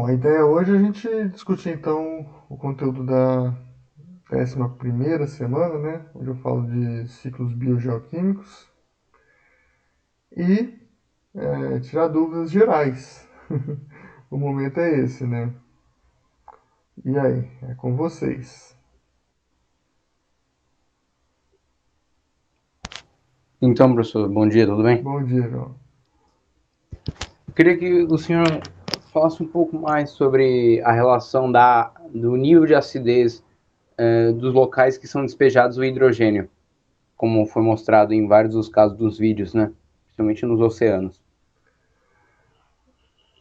Bom, a ideia hoje é a gente discutir então o conteúdo da 11ª semana, né? Onde eu falo de ciclos biogeoquímicos e tirar dúvidas gerais. O momento é esse, né? E aí, é com vocês. Então, professor, bom dia, tudo bem? Bom dia, João. Eu queria que o senhor falasse um pouco mais sobre a relação do nível de acidez dos locais que são despejados o hidrogênio, como foi mostrado em vários dos casos dos vídeos, né? Principalmente nos oceanos.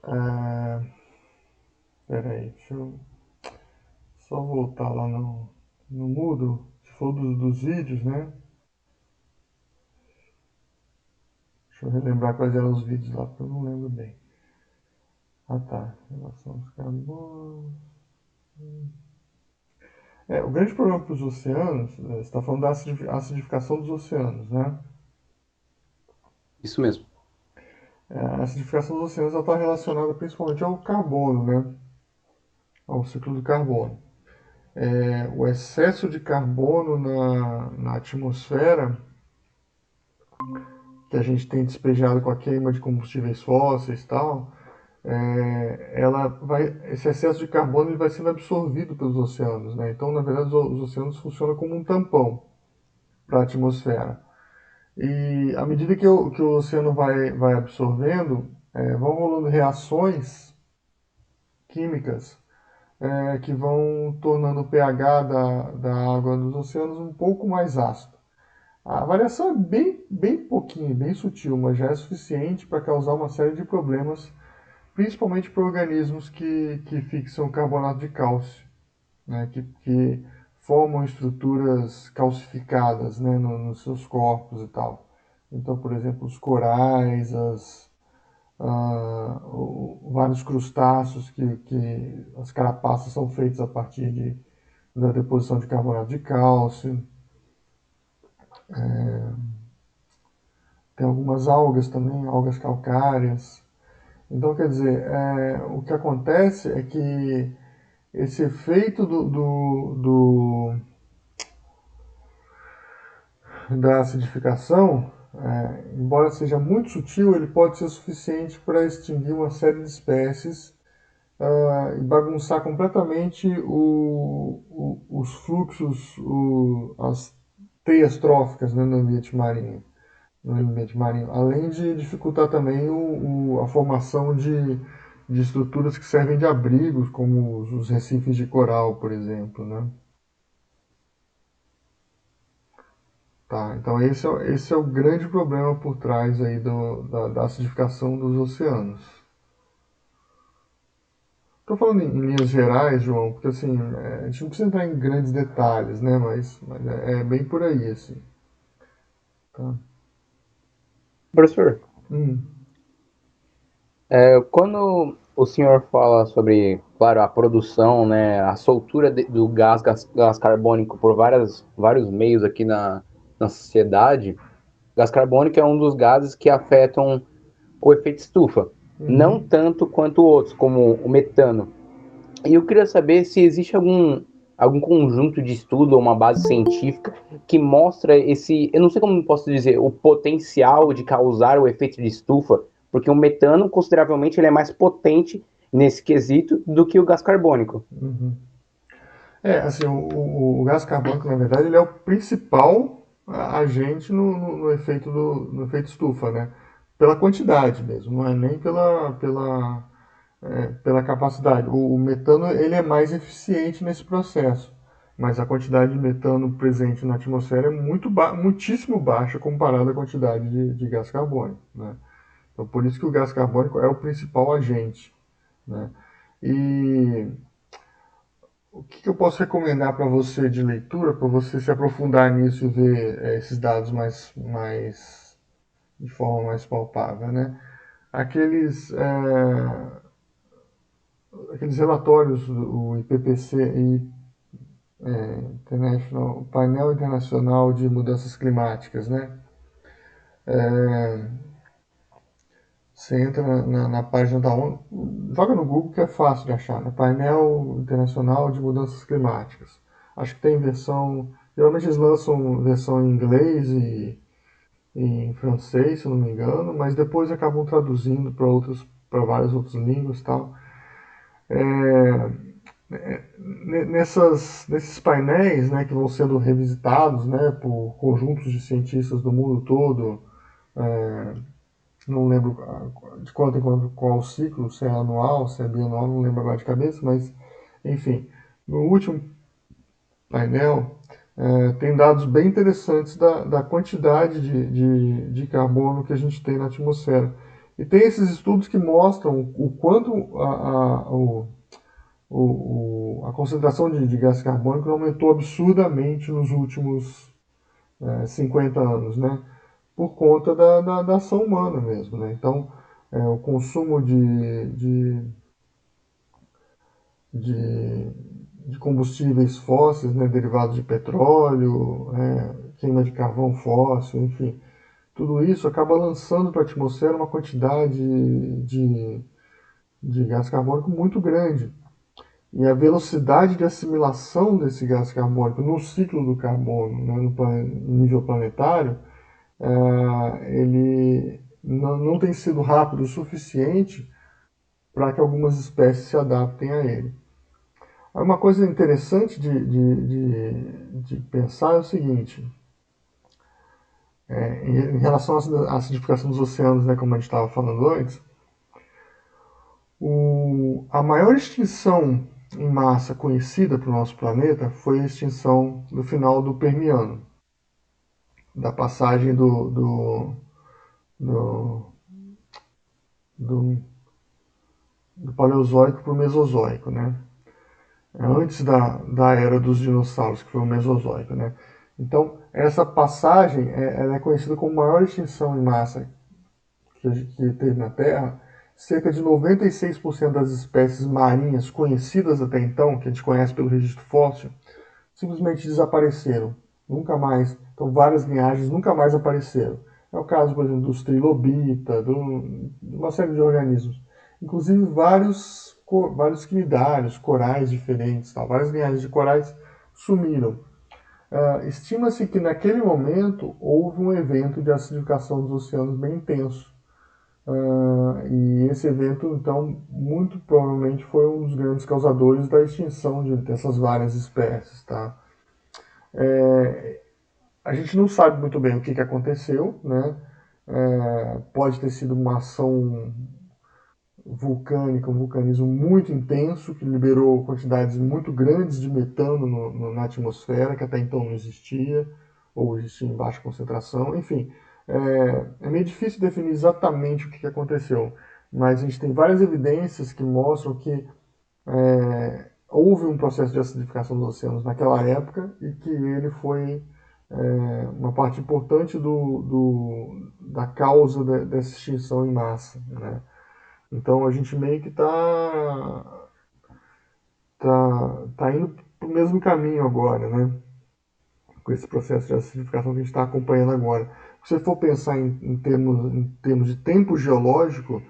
Ah, peraí, deixa eu só voltar lá no Moodle. Você falou dos vídeos, né? Deixa eu relembrar quais eram os vídeos lá, porque eu não lembro bem. Ah tá, relação aos carbonos. O grande problema para os oceanos, você está falando da acidificação dos oceanos, né? Isso mesmo. A acidificação dos oceanos está relacionada principalmente ao carbono, né? Ao ciclo do carbono. O excesso de carbono na atmosfera, que a gente tem despejado com a queima de combustíveis fósseis e tal, esse excesso de carbono ele vai sendo absorvido pelos oceanos, né? Então, na verdade, os oceanos funcionam como um tampão para a atmosfera. E à medida que o oceano vai absorvendo, vão rolando reações químicas que vão tornando o pH da água dos oceanos um pouco mais ácido. A variação é bem pouquinho, bem sutil, mas já é suficiente para causar uma série de problemas, principalmente para organismos que fixam carbonato de cálcio, né, que formam estruturas calcificadas, né, nos seus corpos e tal. Então, por exemplo, os corais, vários crustáceos que as carapaças são feitas a partir da deposição de carbonato de cálcio. Tem algumas algas também, algas calcárias. Então, quer dizer, o que acontece é que esse efeito da acidificação, embora seja muito sutil, ele pode ser suficiente para extinguir uma série de espécies e bagunçar completamente os fluxos, as teias tróficas, né, no ambiente marinho, além de dificultar também a formação de estruturas que servem de abrigos, como os recifes de coral, por exemplo, né? Tá, então esse é o grande problema por trás aí da acidificação dos oceanos. Estou falando em linhas gerais, João, porque assim, a gente não precisa entrar em grandes detalhes, né? Mas é bem por aí, assim. Tá? Professor, Hum, quando o senhor fala sobre, claro, a produção, né, a soltura do gás carbônico por vários meios aqui na sociedade, gás carbônico é um dos gases que afetam o efeito estufa, não uhum. tanto quanto outros, como o metano. E eu queria saber se existe algum conjunto de estudo ou uma base científica que mostra eu não sei como posso dizer, o potencial de causar o efeito de estufa, porque o metano, consideravelmente, ele é mais potente nesse quesito do que o gás carbônico. Uhum. Assim, o gás carbônico, na verdade, ele é o principal agente no efeito estufa, né? Pela quantidade mesmo, não é nem pela capacidade. O metano, ele é mais eficiente nesse processo, mas a quantidade de metano presente na atmosfera é muitíssimo baixa comparada à quantidade de gás carbônico, né? Então, por isso que o gás carbônico é o principal agente, né? E o que eu posso recomendar para você de leitura, para você se aprofundar nisso e ver esses dados de forma mais palpável, né? Aqueles, aqueles relatórios, o IPPC e International, Painel Internacional de Mudanças Climáticas, né? Você entra na página da ONU, joga no Google que é fácil de achar, né? Painel Internacional de Mudanças Climáticas. Acho que tem versão. Geralmente eles lançam versão em inglês e em francês, se eu não me engano, mas depois acabam traduzindo para várias outras línguas e tal. Nesses painéis, né, que vão sendo revisitados, né, por conjuntos de cientistas do mundo todo, não lembro de quanto em quanto qual ciclo, se é anual, se é bianual, não lembro agora de cabeça, mas enfim, no último painel tem dados bem interessantes da quantidade de carbono que a gente tem na atmosfera. E tem esses estudos que mostram o quanto a concentração de gás carbônico aumentou absurdamente nos últimos 50 anos, né? Por conta da ação humana mesmo, né? Então, o consumo de, de combustíveis fósseis, né, derivados de petróleo, queima de carvão fóssil, enfim, tudo isso acaba lançando para a atmosfera uma quantidade de gás carbônico muito grande. E a velocidade de assimilação desse gás carbônico no ciclo do carbono, né, no nível planetário, ele não tem sido rápido o suficiente para que algumas espécies se adaptem a ele. Uma coisa interessante de pensar é o seguinte, em relação à acidificação dos oceanos, né, como a gente estava falando antes, a maior extinção em massa conhecida para o nosso planeta foi a extinção do final do Permiano, da passagem do, do, do Paleozoico para o Mesozoico, né? Antes da era dos dinossauros, que foi o Mesozoico, né? Então, essa passagem ela é conhecida como maior extinção em massa que teve na Terra. Cerca de 96% das espécies marinhas conhecidas até então, que a gente conhece pelo registro fóssil, simplesmente desapareceram. Nunca mais. Então, várias linhagens nunca mais apareceram. É o caso, por exemplo, dos trilobita, de uma série de organismos. Inclusive, vários quinidários, corais diferentes, tal. Várias linhagens de corais sumiram. Estima-se que naquele momento houve um evento de acidificação dos oceanos bem intenso. E esse evento, então, muito provavelmente foi um dos grandes causadores da extinção dessas várias espécies. Tá? A gente não sabe muito bem o que aconteceu, né? Pode ter sido uma ação vulcânica, um vulcanismo muito intenso que liberou quantidades muito grandes de metano na atmosfera, que até então não existia, ou existia em baixa concentração. Enfim, é meio difícil definir exatamente o que aconteceu, mas a gente tem várias evidências que mostram que houve um processo de acidificação dos oceanos naquela época e que ele foi uma parte importante da causa dessa extinção em massa, né? Então a gente meio que tá indo para o mesmo caminho agora, né? Com esse processo de acidificação que a gente está acompanhando agora. Se você for pensar em termos de tempo geológico,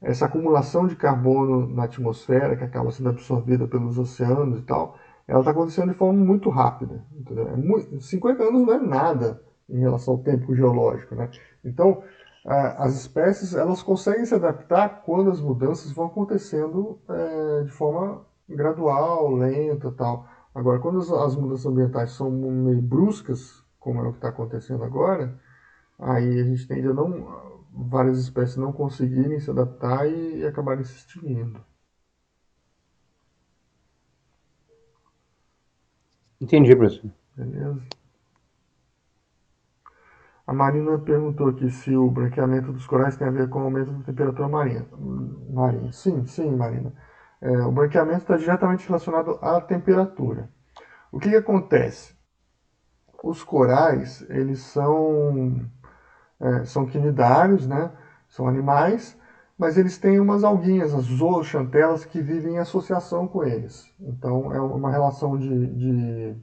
essa acumulação de carbono na atmosfera, que acaba sendo absorvida pelos oceanos e tal, ela está acontecendo de forma muito rápida. Entendeu? 50 anos não é nada em relação ao tempo geológico. Né? Então, as espécies elas conseguem se adaptar quando as mudanças vão acontecendo de forma gradual, lenta tal. Agora, quando as mudanças ambientais são meio bruscas, como é o que está acontecendo agora, aí a gente tende a várias espécies não conseguirem se adaptar e acabarem se extinguindo. Entendi, professor. Beleza? A Marina perguntou aqui se o branqueamento dos corais tem a ver com o aumento da temperatura marinha. Sim, sim, Marina. O branqueamento está diretamente relacionado à temperatura. O que acontece? Os corais, eles são quinidários, né? São animais, mas eles têm umas alguinhas, as zooxantelas, que vivem em associação com eles. Então é uma relação de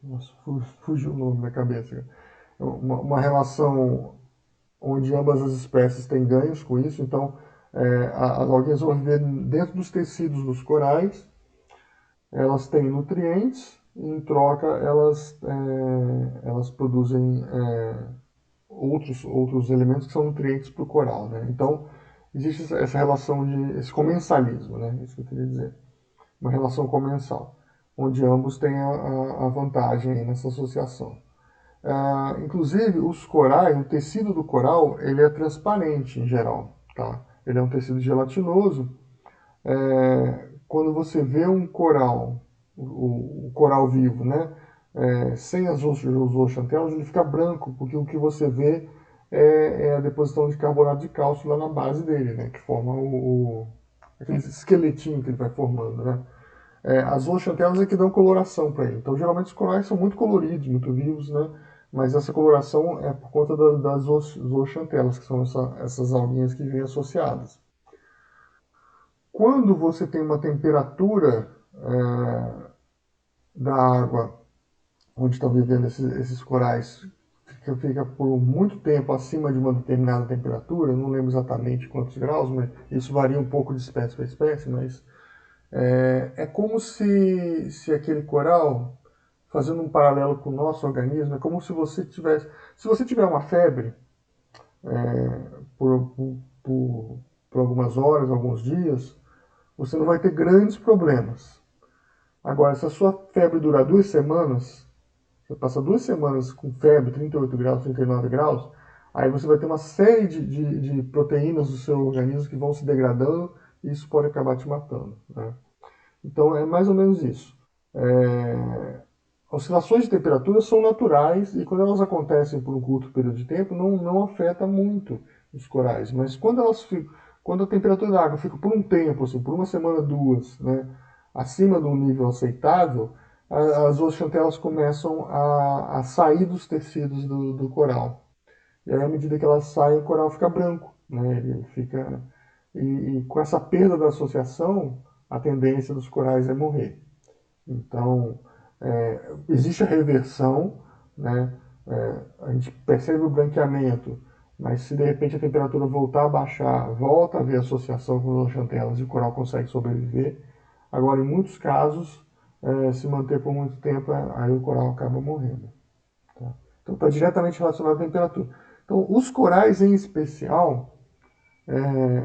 nossa, fugiu o nome da cabeça. uma relação onde ambas as espécies têm ganhos com isso. Então, as alguinhas vão viver dentro dos tecidos dos corais, elas têm nutrientes, e em troca elas produzem outros elementos que são nutrientes para o coral, né? Então, existe essa relação esse comensalismo, né? Isso que eu queria dizer. Uma relação comensal, onde ambos têm a vantagem nessa associação. Inclusive, os corais, o tecido do coral, ele é transparente em geral, tá? Ele é um tecido gelatinoso. Quando você vê um coral, o coral vivo, né? Sem as zooxantelas, ele fica branco, porque o que você vê é a deposição de carbonato de cálcio lá na base dele, né? Que forma aquele esqueletinho que ele vai formando, né? As zooxantelas é que dão coloração para ele. Então, geralmente, os corais são muito coloridos, muito vivos, né? Mas essa coloração é por conta das zooxantelas, que são essas alguinhas que vêm associadas. Quando você tem uma temperatura da água onde estão vivendo esses corais que fica por muito tempo acima de uma determinada temperatura, não lembro exatamente quantos graus, mas isso varia um pouco de espécie para espécie, mas é como se aquele coral, fazendo um paralelo com o nosso organismo, é como se você tivesse, se você tiver uma febre por, por, por, por algumas horas, alguns dias, você não vai ter grandes problemas. Agora, se a sua febre durar 2 semanas, você passa 2 semanas com febre, 38 graus, 39 graus, aí você vai ter uma série de proteínas do seu organismo que vão se degradando e isso pode acabar te matando, né? Então é mais ou menos isso. Oscilações de temperatura são naturais e quando elas acontecem por um curto período de tempo não afeta muito os corais, mas quando a temperatura da água fica por um tempo, assim, por uma semana, duas, né, acima do nível aceitável, as zooxantelas começam a sair dos tecidos do coral. E aí, à medida que elas saem, o coral fica branco, né? Ele fica e com essa perda da associação, a tendência dos corais é morrer. Então, existe a reversão, né? A gente percebe o branqueamento, mas se de repente a temperatura voltar a baixar, volta a haver associação com as chantelas e o coral consegue sobreviver. Agora, em muitos casos, se manter por muito tempo, aí o coral acaba morrendo. Tá? Então, está diretamente relacionado à temperatura. Então, os corais em especial,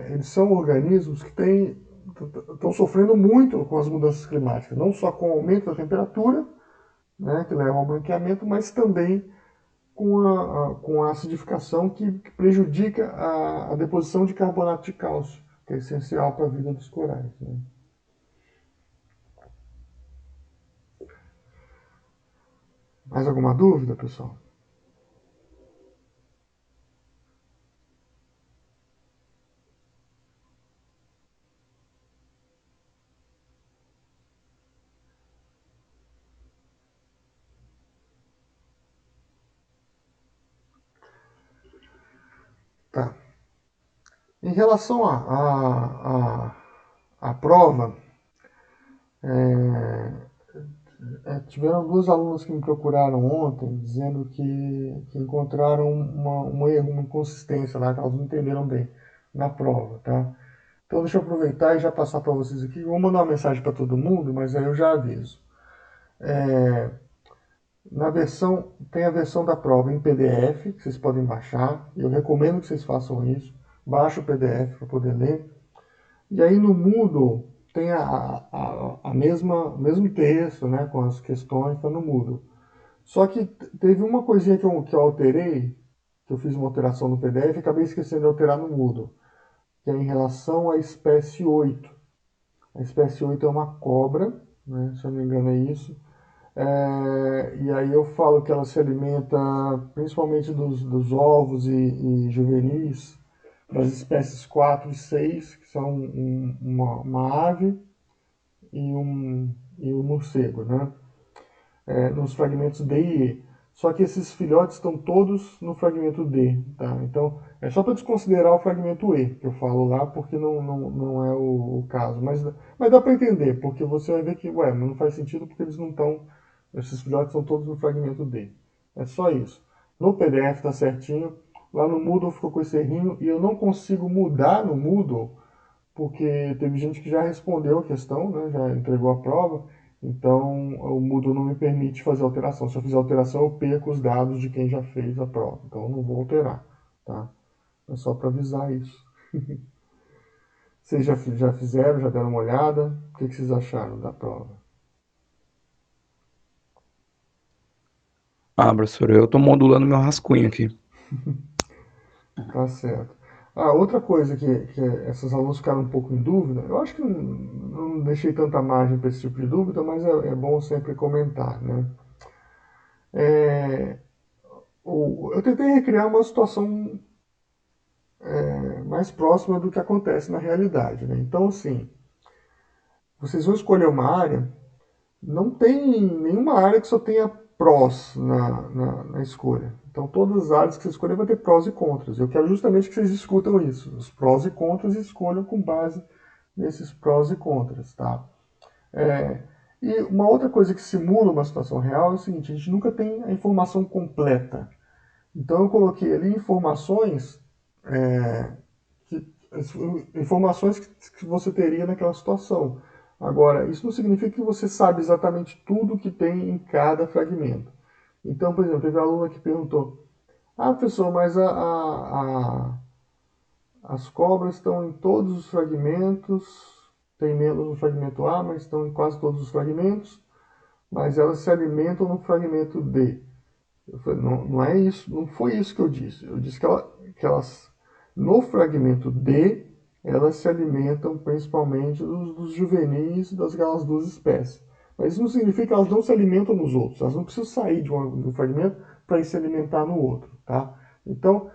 eles são organismos que estão sofrendo muito com as mudanças climáticas, não só com o aumento da temperatura, né, que leva ao branqueamento, mas também com a acidificação que prejudica a deposição de carbonato de cálcio, que é essencial para a vida dos corais. Né? Mais alguma dúvida, pessoal? Tá. Em relação à prova, tiveram duas alunas que me procuraram ontem dizendo que encontraram um erro, uma inconsistência lá, que elas não entenderam bem na prova, tá? Então deixa eu aproveitar e já passar para vocês aqui. Vou mandar uma mensagem para todo mundo, mas aí eu já aviso. Tem a versão da prova em PDF, que vocês podem baixar. Eu recomendo que vocês façam isso. Baixa o PDF para poder ler. E aí no Moodle tem o mesmo texto, né, com as questões, está no Moodle. Só que teve uma coisinha que eu alterei, que eu fiz uma alteração no PDF e acabei esquecendo de alterar no Moodle, que é em relação à espécie 8. A espécie 8 é uma cobra, né, se eu não me engano é isso. E aí eu falo que ela se alimenta principalmente dos ovos e juvenis das espécies 4 e 6, que são uma ave e um morcego, né? Nos fragmentos D e E. Só que esses filhotes estão todos no fragmento D, tá? Então, é só para desconsiderar o fragmento E, que eu falo lá, porque não é o caso. Mas dá para entender, porque você vai ver que, ué, não faz sentido porque eles não estão. Esses filhotes estão todos no fragmento D. É só isso. No PDF tá certinho. Lá no Moodle ficou com esse errinho e eu não consigo mudar no Moodle porque teve gente que já respondeu a questão, né, já entregou a prova, então o Moodle não me permite fazer alteração. Se eu fizer alteração, eu perco os dados de quem já fez a prova, então eu não vou alterar, tá? É só para avisar isso. Vocês já fizeram, já deram uma olhada? O que vocês acharam da prova? Ah, professor, eu tô modulando meu rascunho aqui. Tá certo. Ah, outra coisa que essas alunos ficaram um pouco em dúvida, eu acho que não deixei tanta margem para esse tipo de dúvida, mas é bom sempre comentar, né? É, eu tentei recriar uma situação mais próxima do que acontece na realidade, né? Então, assim, vocês vão escolher uma área, não tem nenhuma área que só tenha prós na escolha. Então, todas as áreas que você escolher vai ter prós e contras. Eu quero justamente que vocês discutam isso, os prós e contras, e escolham com base nesses prós e contras, tá? É, e uma outra coisa que simula uma situação real é o seguinte: a gente nunca tem a informação completa. Então, eu coloquei ali informações é, informações que você teria naquela situação. Agora, isso não significa que você sabe exatamente tudo que tem em cada fragmento. Então, por exemplo, teve uma aluna que perguntou: Ah, professor, mas as cobras estão em todos os fragmentos, tem menos no fragmento A, mas estão em quase todos os fragmentos, mas elas se alimentam no fragmento D. Eu falei, não, não é isso, não foi isso que eu disse. Eu disse que elas, no fragmento D, elas se alimentam principalmente dos juvenis das duas espécies. Mas isso não significa que elas não se alimentam nos outros. Elas não precisam sair de um fragmento para ir se alimentar no outro, tá? Então,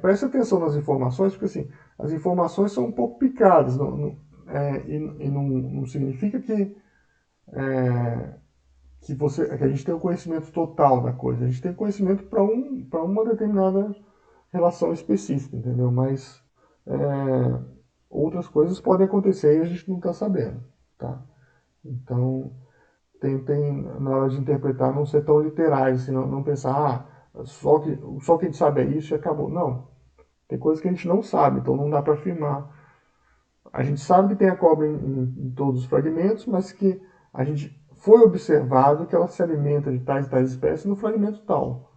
preste atenção nas informações, porque assim, as informações são um pouco picadas, e não significa que a gente tem o conhecimento total da coisa. A gente tem conhecimento para uma determinada relação específica, entendeu? Mas outras coisas podem acontecer e a gente não está sabendo, tá? Então, tentem, na hora de interpretar, não ser tão literais, assim, não pensar, só que a gente sabe é isso e acabou. Não. Tem coisas que a gente não sabe, então não dá para afirmar. A gente sabe que tem a cobra em todos os fragmentos, mas que a gente foi observado que ela se alimenta de tais e tais espécies no fragmento tal.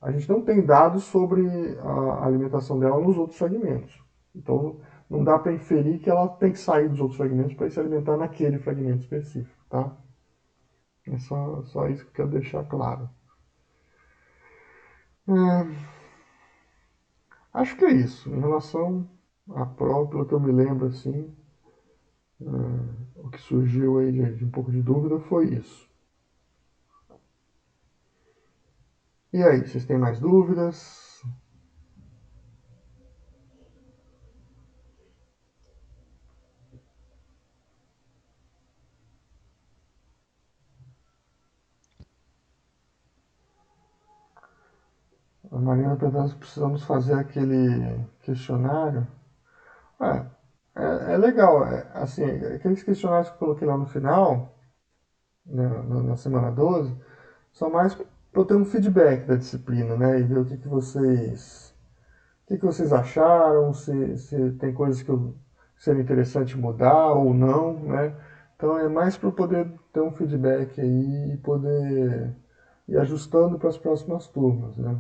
A gente não tem dados sobre a alimentação dela nos outros fragmentos. Então, não dá para inferir que ela tem que sair dos outros fragmentos para se alimentar naquele fragmento específico, tá? É só isso que eu quero deixar claro. Acho que é isso. Em relação à prova, pelo que eu me lembro, assim, o que surgiu aí de um pouco de dúvida foi isso. E aí, vocês têm mais dúvidas? A Marina perguntou se precisamos fazer aquele questionário. É, é legal. Assim, aqueles questionários que eu coloquei lá no final, né, na semana 12, são mais para eu ter um feedback da disciplina, né? E ver o que vocês acharam, se tem coisas que seria interessante mudar ou não, né? Então é mais para eu poder ter um feedback aí e poder ir ajustando para as próximas turmas, né?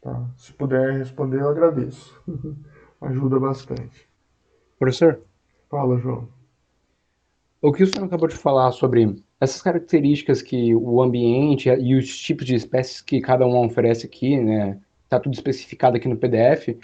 Tá? Se puder responder, eu agradeço. Ajuda bastante. Professor, Fala, João. o que o senhor acabou de falar sobre essas características que o ambiente e os tipos de espécies que cada um oferece aqui, né? Tá tudo especificado aqui no PDF.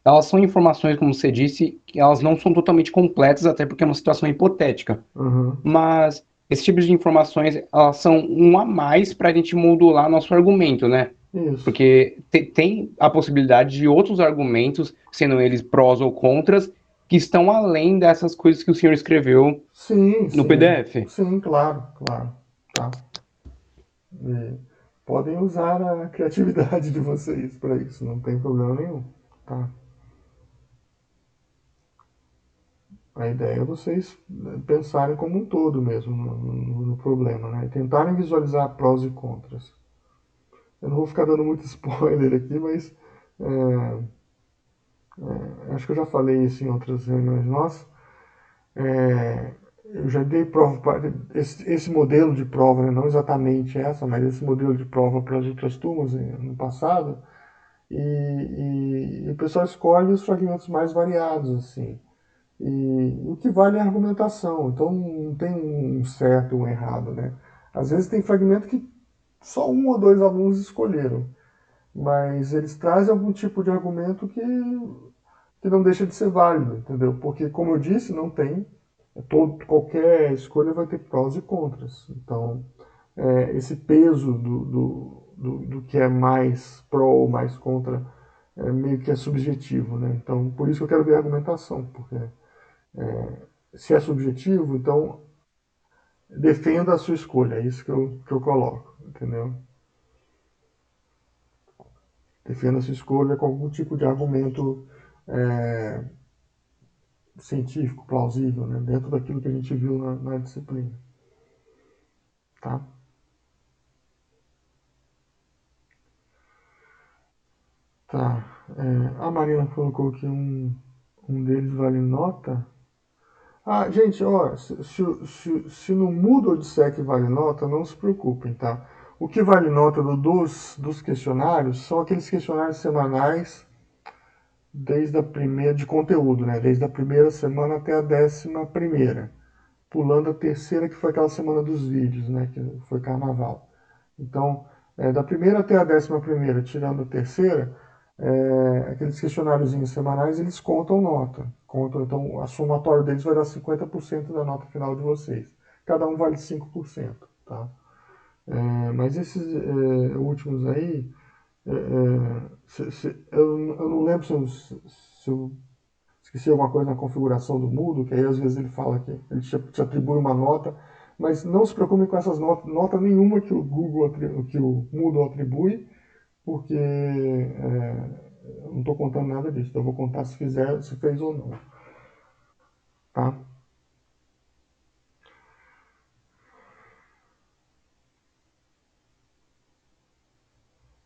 Elas são informações, como você disse, que elas não são totalmente completas, até porque é uma situação hipotética. Uhum. Mas esse tipo de informações, elas são um a mais para a gente modular nosso argumento, né? Isso. Porque tem a possibilidade de outros argumentos, sendo eles prós ou contras, que estão além dessas coisas que o senhor escreveu Sim, no sim. PDF. Sim, claro, claro. Tá. E podem usar a criatividade de vocês para isso, não tem problema nenhum. Tá? A ideia é vocês pensarem como um todo mesmo no problema, né? E tentarem visualizar prós e contras. Eu não vou ficar dando muito spoiler aqui, mas é, acho que eu já falei isso em outras reuniões nossas. É, eu já dei prova para esse modelo de prova, né, não exatamente essa, mas esse modelo de prova para as outras turmas no passado, e o pessoal escolhe os fragmentos mais variados, assim. E o que vale é a argumentação, então não tem um certo ou um errado, né? Às vezes tem fragmento que só um ou dois alunos escolheram, mas eles trazem algum tipo de argumento que não deixa de ser válido, entendeu? Porque, como eu disse, não tem. Qualquer escolha vai ter prós e contras. Então, esse peso do que é mais pró ou mais contra meio que é subjetivo, né? Então, por isso que eu quero ver a argumentação, porque se é subjetivo, então defenda a sua escolha, é isso que eu coloco, entendeu? Defenda a sua escolha com algum tipo de argumento é, científico, plausível, né? Dentro daquilo que a gente viu na disciplina, tá? Tá. A Marina colocou que um deles vale nota. Ah, gente, ó, se no Moodle disser que vale nota, não se preocupem, tá? O que vale nota dos questionários são aqueles questionários semanais desde a primeira de conteúdo, né? Desde a primeira semana até a 11ª, pulando a terceira que foi aquela semana dos vídeos, né? Que foi carnaval. Então, da primeira até a 11ª, tirando a terceira, aqueles questionáriozinhos semanais, eles contam nota. Contam, então, a somatória deles vai dar 50% da nota final de vocês. Cada um vale 5%, tá? Mas esses últimos aí, eu não lembro se eu esqueci alguma coisa na configuração do Moodle, que aí às vezes ele fala que ele te atribui uma nota, mas não se preocupe com essas notas, nota nenhuma que que o Moodle atribui, porque eu não estou contando nada disso, eu vou contar se fez ou não, tá?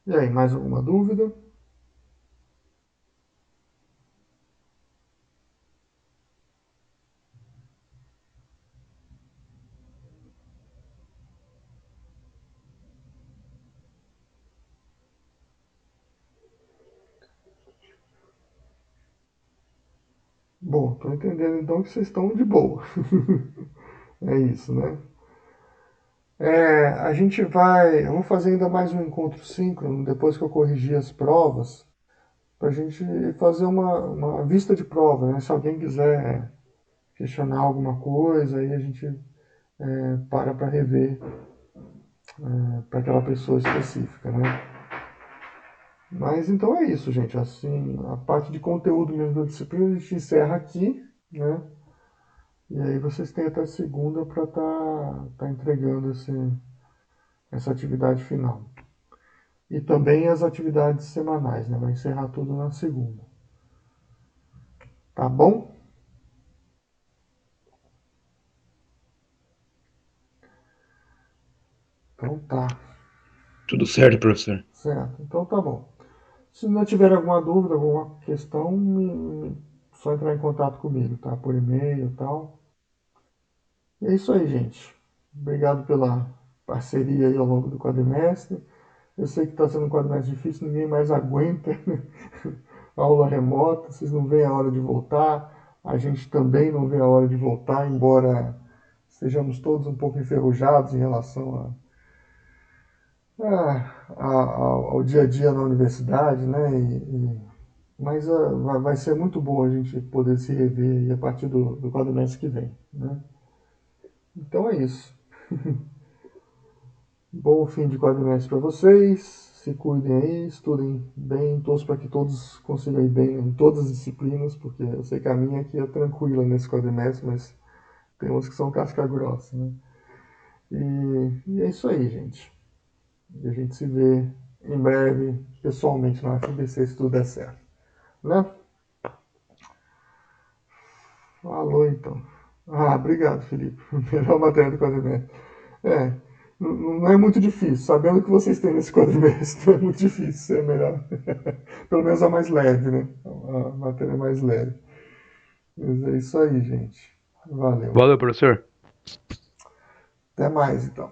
E aí, mais alguma dúvida? Bom, estou entendendo então que vocês estão de boa. É isso, né? Eu vou fazer ainda mais um encontro síncrono depois que eu corrigir as provas, para a gente fazer uma vista de prova, né? Se alguém quiser questionar alguma coisa, aí a gente para rever para aquela pessoa específica, né? Mas então é isso, gente. Assim, a parte de conteúdo mesmo da disciplina a gente encerra aqui, né? E aí vocês têm até segunda para tá entregando essa atividade final. E também as atividades semanais, né? Vai encerrar tudo na segunda. Tá bom? Então tá. Tudo certo, professor. Certo. Então tá bom. Se não tiver alguma dúvida, alguma questão, só entrar em contato comigo, tá? Por e-mail e tal. E é isso aí, gente. Obrigado pela parceria aí ao longo do quadrimestre. Eu sei que está sendo um quadrimestre difícil, ninguém mais aguenta aula remota, vocês não veem a hora de voltar, a gente também não vê a hora de voltar, embora estejamos todos um pouco enferrujados em relação ao dia a dia na universidade, né? Mas vai ser muito bom a gente poder se rever a partir do quadrimestre que vem, né? Então é isso. Bom fim de quadrimestre para vocês. Se cuidem aí, estudem bem. Torço para que todos consigam ir bem em todas as disciplinas, porque eu sei que a minha aqui é tranquila nesse quadrimestre, mas tem uns que são casca grossa, né? E é isso aí, gente. E a gente se vê em breve, pessoalmente, na FBC, se tudo der certo. Né? Falou então. Ah, obrigado, Felipe. Melhor matéria do quadrimestre. É. Não é muito difícil. Sabendo que vocês têm nesse quadrimestre, não é muito difícil. É melhor. Pelo menos a mais leve, né? A matéria mais leve. Mas é isso aí, gente. Valeu. Valeu, professor. Até mais, então.